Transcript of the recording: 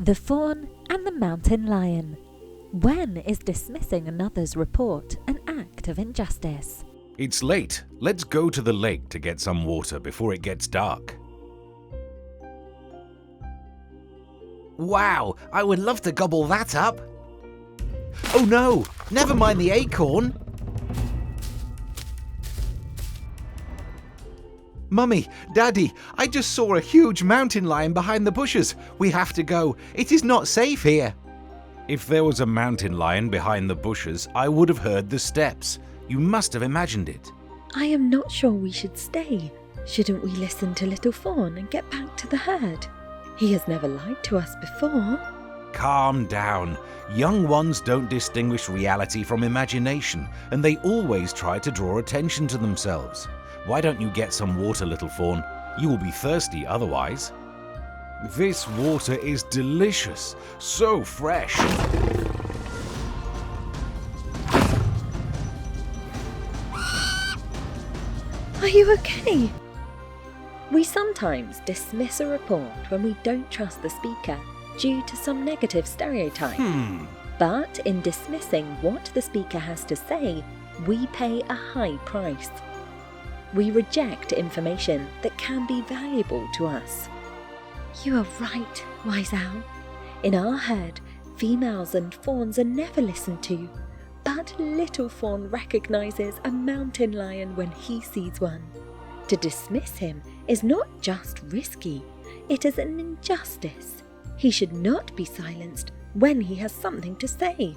The Fawn and the Mountain Lion. When is dismissing another's report an act of injustice? It's late. Let's go to the lake to get some water before it gets dark. Wow, I would love to gobble that up. Oh no, never mind the acorn. Mummy, Daddy, I just saw a huge mountain lion behind the bushes. We have to go. It is not safe here. If there was a mountain lion behind the bushes, I would have heard the steps. You must have imagined it. I am not sure we should stay. Shouldn't we listen to little Fawn and get back to the herd? He has never lied to us before. Calm down. Young ones don't distinguish reality from imagination, and they always try to draw attention to themselves. Why don't you get some water, little Fawn? You will be thirsty otherwise. This water is delicious, so fresh. Are you okay? We sometimes dismiss a report when we don't trust the speaker due to some negative stereotype. But in dismissing what the speaker has to say, we pay a high price. We reject information that can be valuable to us. You are right, Wise Owl. In our herd, females and fawns are never listened to, but little Fawn recognises a mountain lion when he sees one. To dismiss him is not just risky, it is an injustice. He should not be silenced when he has something to say.